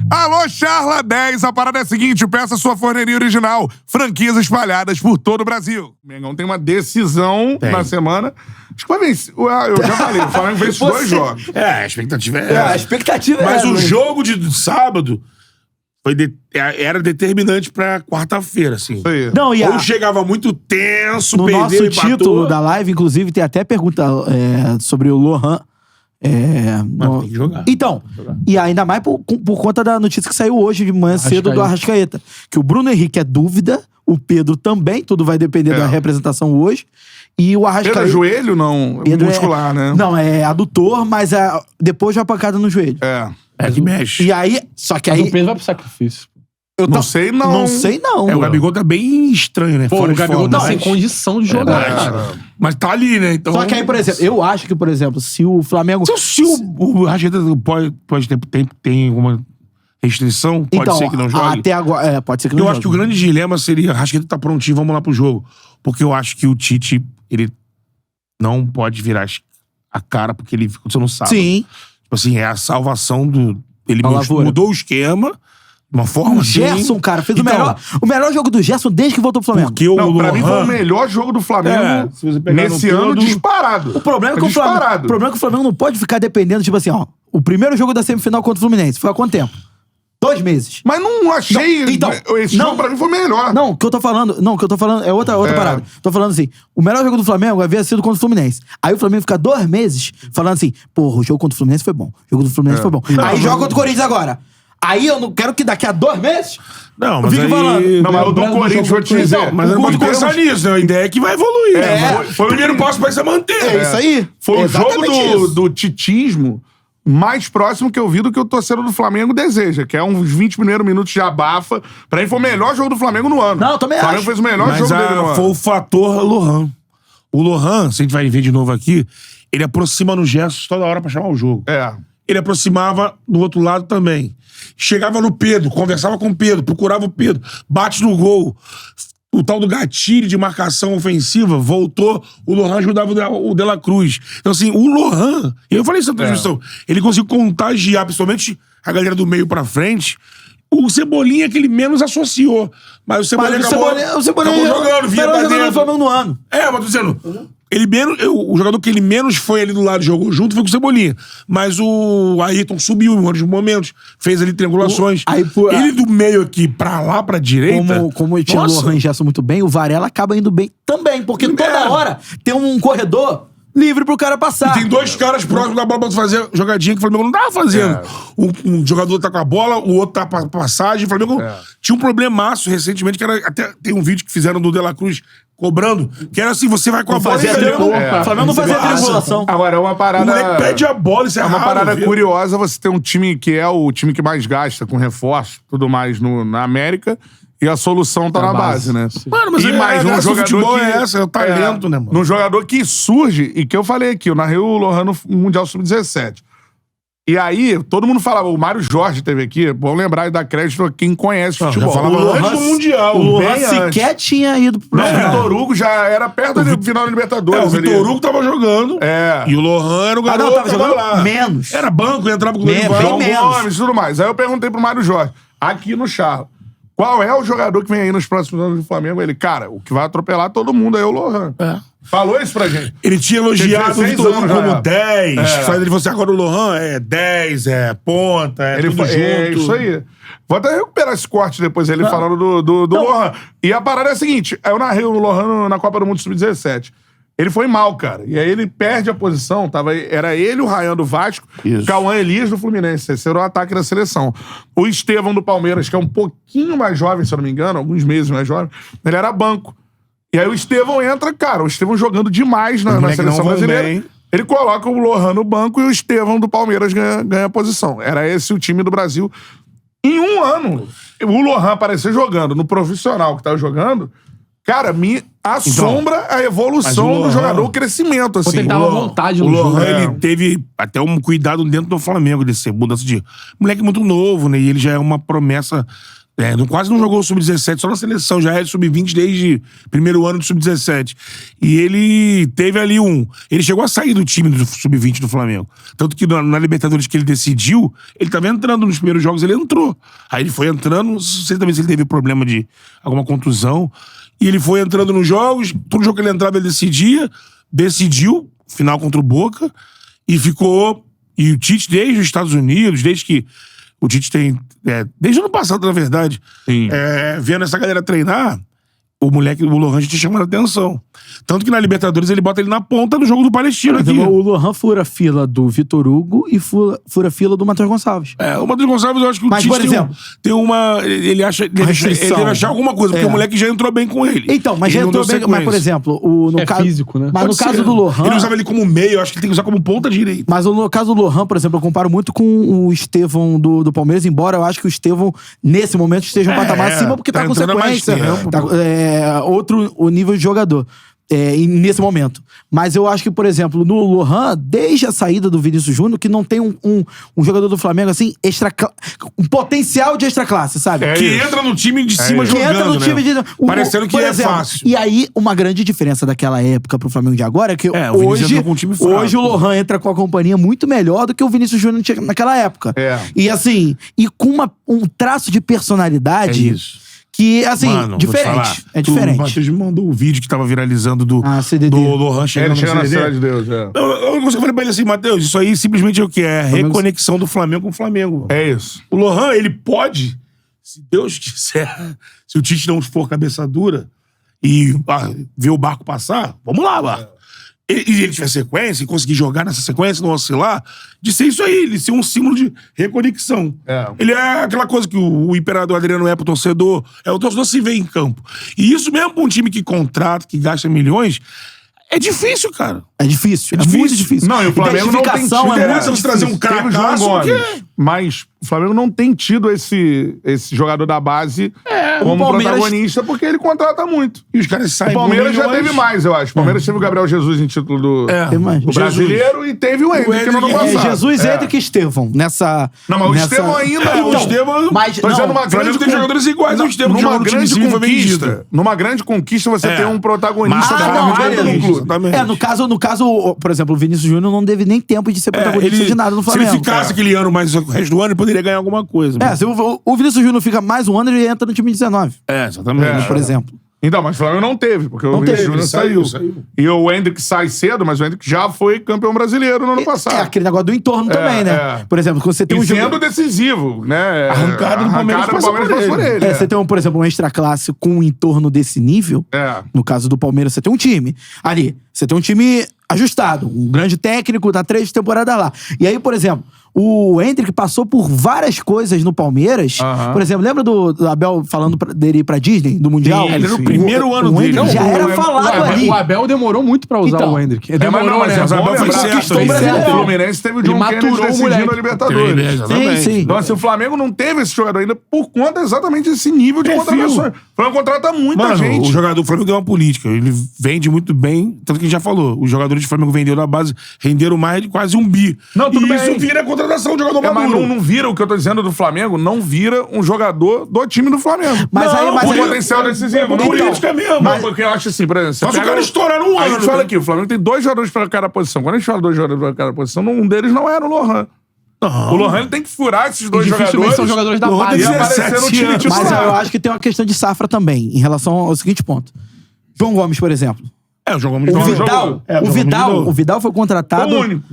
Alô, Charla 10, a parada é a seguinte, peça sua forneria original, franquias espalhadas por todo o Brasil. O Mengão tem uma decisão na semana. Acho que vai vencer. Eu já falei, o Flamengo vence 2 jogos. A expectativa é essa. A expectativa é Mas essa. o jogo de sábado era determinante pra quarta-feira, assim. Isso aí. Não, Ou chegava muito tenso, no perdeu, nosso empatou. título da live, inclusive, tem até pergunta sobre o Lohan. Mas tem que jogar. Então, e ainda mais por conta da notícia que saiu hoje de manhã cedo do Arrascaeta. Que o Bruno Henrique é dúvida, o Pedro também, tudo vai depender da representação hoje. E o Arrascaeta... Pedro é joelho, não? Pedro muscular, né? Não, é adutor, mas depois de uma pancada no joelho. É que mexe. E aí, só que Mas aí... o Pedro vai pro sacrifício. Não sei, não. Não sei, não. O Gabigol tá bem estranho, né? Pô, Fora o de Gabigol forma, tá sem mas- condição de jogar, cara. Mas tá ali, né? Então... Só que aí, por exemplo, eu acho que, por exemplo, se o Flamengo... Se o Arrascaeta pode ter tem alguma restrição, pode então, ser que não jogue. até agora... pode ser que não Eu jogue. acho que o grande dilema seria Arrascaeta tá prontinho, vamos lá pro jogo. Porque eu acho que o Tite, ele não pode virar a cara porque ele você não sabe. Sim. Tipo assim, é a salvação do... Ele A lavoura. mudou o esquema de uma forma O Gerson, cara, fez Então, o melhor jogo do Gerson desde que voltou pro Flamengo. Porque o Não, pra mim foi o Lohan... melhor jogo do Flamengo Se você pegar nesse no ano todo- disparado. O problema é que o Flamengo não pode ficar dependendo, tipo assim, ó. O primeiro jogo da semifinal contra o Fluminense foi há quanto tempo? 2 meses. Mas não achei... Não, então, esse não. jogo pra mim foi melhor. Não, o que eu tô falando é outra parada. Tô falando assim, o melhor jogo do Flamengo havia sido contra o Fluminense. Aí o Flamengo fica 2 meses falando assim, porra, o jogo contra o Fluminense foi bom. O jogo do Fluminense foi bom. Aí joga contra o Corinthians agora. Aí eu não quero que daqui a 2 meses Não, eu mas fique aí... falando. Não, mas o do Lembrando do Corinthians, jogo vou te contra o dizer. Corinthians. Mas eu não Em posso pensar termos- nisso, né? A ideia é que vai evoluir. foi o primeiro passo vai ser manter. É isso aí. Foi o jogo Exatamente isso. do titismo mais próximo que eu vi do que o torcedor do Flamengo deseja, que é uns 20 primeiros minutos de abafa. Pra mim foi o melhor jogo do Flamengo no ano. Não, eu também O Flamengo acho. fez o melhor Mas jogo dele no foi ano. o fator Lohan. O Lohan, se a gente vai ver de novo aqui, ele aproxima no gesto toda hora pra chamar o jogo. Ele aproximava do outro lado também. Chegava no Pedro, conversava com o Pedro, procurava o Pedro, bate no gol. O tal do gatilho de marcação ofensiva voltou, o Lohan ajudava o De La Cruz. Então, assim, o Lohan, e eu falei isso na transmissão, ele conseguiu contagiar, principalmente a galera do meio pra frente. O Cebolinha é que ele menos associou. Mas o Cebolinha Mas o Cebolinha acabou jogando, vinha pra jogando no dentro. Flamengo no ano. Mas tô dizendo, o jogador que ele menos foi ali do lado e jogou junto foi com o Cebolinha. Mas o Ayrton subiu em vários momentos, fez ali triangulações. Ele do meio aqui pra lá, pra direita... Como tinha o Lohan e Gerson muito bem, o Varela acaba indo bem também, porque toda hora tem um corredor livre pro cara passar. E tem 2 caras próximos da bola pra fazer jogadinha que o Flamengo não tava fazendo. Um jogador tá com a bola, o outro tá pra passagem. O Flamengo tinha um problemaço recentemente, que era até tem um vídeo que fizeram do De La Cruz cobrando, que era assim, você vai com a bola e O Flamengo não fazia triangulação. Agora, é uma parada... O moleque pede a bola, isso é É uma raro, parada viu? curiosa você ter um time que é o time que mais gasta com reforço tudo mais na América e a solução tá na base, né? Mano, mas e mais a um graça do jogador futebol que... é essa, é o talento, né, mano? Num jogador que surge, e que eu falei aqui, eu narrei o Lohan no Mundial Sub-17. E aí, todo mundo falava, o Mário Jorge teve aqui, bom lembrar e dar crédito a quem conhece futebol. Já falava antes do Mundial. O Lohan bem antes. sequer tinha ido pro Não, o Vitor Hugo já era perto do final da Libertadores. O Vitor Hugo tava jogando. E o Lohan era o garoto tava que jogando lá. menos. Era banco, entrava com o Bem Dorival. menos. Gomes e tudo mais. Aí eu perguntei pro Mário Jorge, aqui no Charla, qual é o jogador que vem aí nos próximos anos do Flamengo? Ele, cara, o que vai atropelar todo mundo aí é o Lohan. Falou isso pra gente. Ele tinha elogiado o 16 Vitor Hugo anos já. como 10. Faz ele você agora o Lohan é 10, é ponta, é tudo junto. É isso aí. Vou até recuperar esse corte depois, ele falando do Lohan. E a parada é a seguinte, eu narrei o Lohan na Copa do Mundo Sub-17. Ele foi mal, cara. E aí ele perde a posição. Era ele, o Ryan do Vasco, o Cauã Elias do Fluminense. Esse era o ataque da seleção. O Estevão do Palmeiras, que é um pouquinho mais jovem, se eu não me engano, alguns meses mais jovem, ele era banco. E aí o Estevão entra, cara, o Estevão jogando demais na seleção brasileira. Ele coloca o Lohan no banco e o Estevão do Palmeiras ganha a posição. Era esse o time do Brasil. Em um ano, o Lohan aparecer jogando no profissional que tava jogando, cara, me assombra a evolução do jogador, o crescimento, assim. Ele tava à vontade O no jogo. Lohan, ele teve até um cuidado dentro do Flamengo desse mudança de... Moleque muito novo, né? E ele já é uma promessa Quase não jogou o Sub-17, só na seleção. Já é Sub-20 desde primeiro ano do Sub-17. E ele teve ali Ele chegou a sair do time do Sub-20 do Flamengo. Tanto que na Libertadores que ele decidiu, ele tava entrando nos primeiros jogos, ele entrou. Aí ele foi entrando, não sei também se ele teve problema de alguma contusão. E ele foi entrando nos jogos, todo jogo que ele entrava ele decidiu, final contra o Boca, e ficou... E o Tite, desde os Estados Unidos, desde que o Tite tem... desde o ano passado, na verdade, vendo essa galera treinar, o Lohan já tinha chamado a atenção. Tanto que na Libertadores ele bota ele na ponta do jogo do Palestino aqui. O Lohan fura a fila do Vitor Hugo e fura a fila do Matheus Gonçalves. O Matheus Gonçalves, eu acho que o Tite por exemplo, tem uma... Ele deve achar alguma coisa, porque o moleque já entrou bem com ele. Então, mas já entrou bem... Mas, por exemplo, no caso... físico, né? Mas no caso do Lohan... Ele usava ele como meio, eu acho que ele tem que usar como ponta direita. Mas no caso do Lohan, por exemplo, eu comparo muito com o Estevão do Palmeiras, embora eu acho que o Estevão, nesse momento, esteja um patamar acima, porque tá com sequência. Outro o nível de jogador. Nesse momento. Mas eu acho que, por exemplo, no Lohan, desde a saída do Vinícius Júnior, que não tem um jogador do Flamengo, assim, um potencial de extra classe, sabe? Que entra no time de cima jogando, entra no time né? Parecendo que exemplo, fácil. E aí, uma grande diferença daquela época pro Flamengo de agora é que hoje o Lohan entra com a companhia muito melhor do que o Vinícius Júnior tinha naquela época. E assim, e com um traço de personalidade... Que, assim, Mano, diferente. É diferente. O Matheus me mandou o vídeo que tava viralizando do Lohan chegando na CDD. Cidade de Deus, Eu falei pra ele assim, Matheus, isso aí simplesmente é o que? É reconexão do Flamengo com o Flamengo. É isso. O Lohan, ele pode, se Deus quiser, se o Tite não for cabeça dura e ver o barco passar, vamos lá, barco. E ele tiver sequência, e conseguir jogar nessa sequência, não oscilar, de ser isso aí, ele ser um símbolo de reconexão. Ele é aquela coisa que o imperador Adriano é pro torcedor, o torcedor se vê em campo. E isso mesmo pra um time que contrata, que gasta milhões, é difícil, cara. É difícil. É muito difícil. Não, e o Flamengo não tem tido... interessa de trazer um cracaço, mas o Flamengo não tem tido esse jogador da base como protagonista, porque ele contrata muito. E os caras saem. O Palmeiras já teve mais, eu acho. O Palmeiras teve o Gabriel Jesus em título do brasileiro e teve o Hendrick no ano passado. Jesus, Hendrick e Estevão. Não, mas o Estevão ainda... O Estevão... Mas o Flamengo tem jogadores iguais ao Estevão. Numa grande conquista, você tem um protagonista do clube. No caso, por exemplo, o Vinícius Júnior não teve nem tempo de ser protagonista de nada no Flamengo. Se ele ficasse aquele ano mais o resto do ano, ele poderia ganhar alguma coisa. Se o Vinícius Júnior fica mais um ano, ele entra no time de 19. Exatamente. Por exemplo. Então, mas o Flamengo não teve, porque o Vinícius Júnior saiu. E o Hendrick sai cedo, mas o Hendrick já foi campeão brasileiro no ano passado. Aquele negócio do entorno também, né? Por exemplo, quando você tem sendo decisivo, né? Arrancado do Palmeiras por ele. Você tem, por exemplo, um extra classe com um entorno desse nível. No caso do Palmeiras, você tem um time. Ali, você tem um time ajustado. Um grande técnico, tá 3 temporadas lá. E aí, por exemplo, o Hendrick passou por várias coisas no Palmeiras. Por exemplo, lembra do Abel falando dele ir pra Disney, do Mundial? Ele era o primeiro ano dele. Já era falado ali. O Abel demorou muito pra usar o Hendrick. Demorou, mas o Abel foi certo. O Fluminense teve o John Kennedy decidindo a Libertadores. Sim. Então, assim, o Flamengo não teve esse jogador ainda por conta exatamente desse nível de contratações. O Flamengo contrata muita gente. O jogador do Flamengo tem uma política. Ele vende muito bem. Tanto que a gente já falou. Os jogadores do Flamengo venderam na base, renderam mais de quase 1 bi. Não, tudo bem. Isso vira a contratação de jogador maduro. Mas não vira, o que eu tô dizendo do Flamengo, não vira um jogador do time do Flamengo. Mas o potencial decisivo. Não, política mesmo. Porque eu acho assim, por exemplo... Mas o cara estourar no ano. A gente fala aqui, o Flamengo tem 2 jogadores pra cada posição. Quando a gente fala 2 jogadores pra cada posição, um deles não era o Lohan. O Lohan ele tem que furar esses 2 jogadores. São jogadores da base. E aparecer no time titular. Mas eu acho que tem uma questão de safra também, em relação ao seguinte ponto. João Gomes, por exemplo. O João Gomes O Vidal foi contratado. O único.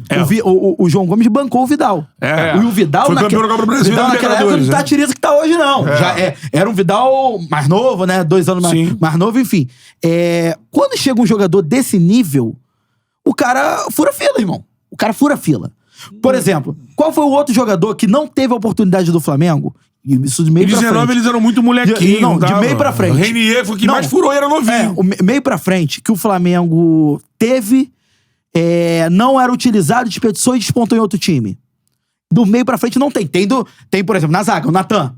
O João Gomes bancou o Vidal. E o Vidal, foi campeão da Copa do Brasil, naquela época, não tá tiriza que tá hoje, não. Era um Vidal mais novo, né? 2 anos mais novo, enfim. Quando chega um jogador desse nível, o cara fura fila, irmão. O cara fura fila. Por exemplo, qual foi o outro jogador que não teve a oportunidade do Flamengo? Isso de meio pra frente. Em 19 eles eram muito molequinhos. De meio pra frente. O Renier foi o que mais furou e era novinho. Meio pra frente, que o Flamengo teve, não era utilizado, desperdiçou e despontou em outro time. Do meio pra frente não tem. Tem, por exemplo, na zaga, o Natan.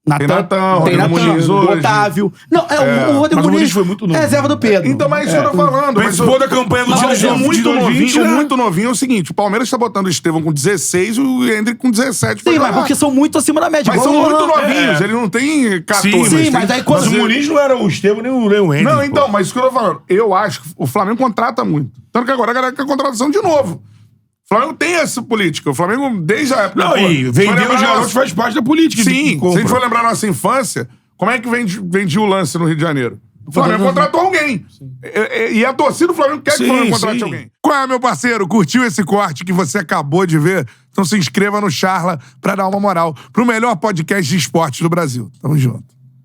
Tem Natan, tem Rodrigo Muniz hoje. Otávio. Não, o Rodrigo Mas o Muniz Muniz foi muito novo. é reserva do Pedro. Então, mas isso eu tô falando. Participou da campanha do Mas muito novinho, né? muito novinho é o seguinte, o Palmeiras tá botando o Estevão com 16 e o Hendrick com 17. Sim, mas porque são muito acima da média. Mas igual são o muito Lohan. novinhos, ele não tem 14. Sim, mas aí quando... Mas o Muniz não era o Estevão nem o Hendrick. Não, então, mas isso que eu tô falando. Eu acho que o Flamengo contrata muito. Tanto que agora a galera quer contratação de novo. O Flamengo tem essa política. O Flamengo, desde a época... Não, e vender os garotos faz parte da política. Sim, se a gente for lembrar da nossa infância, como é que vendia o lance no Rio de Janeiro? O Flamengo contratou alguém. E a torcida do Flamengo quer que o Flamengo contrate alguém. Qual é, meu parceiro? Curtiu esse corte que você acabou de ver? Então se inscreva no Charla pra dar uma moral pro melhor podcast de esportes do Brasil. Tamo junto.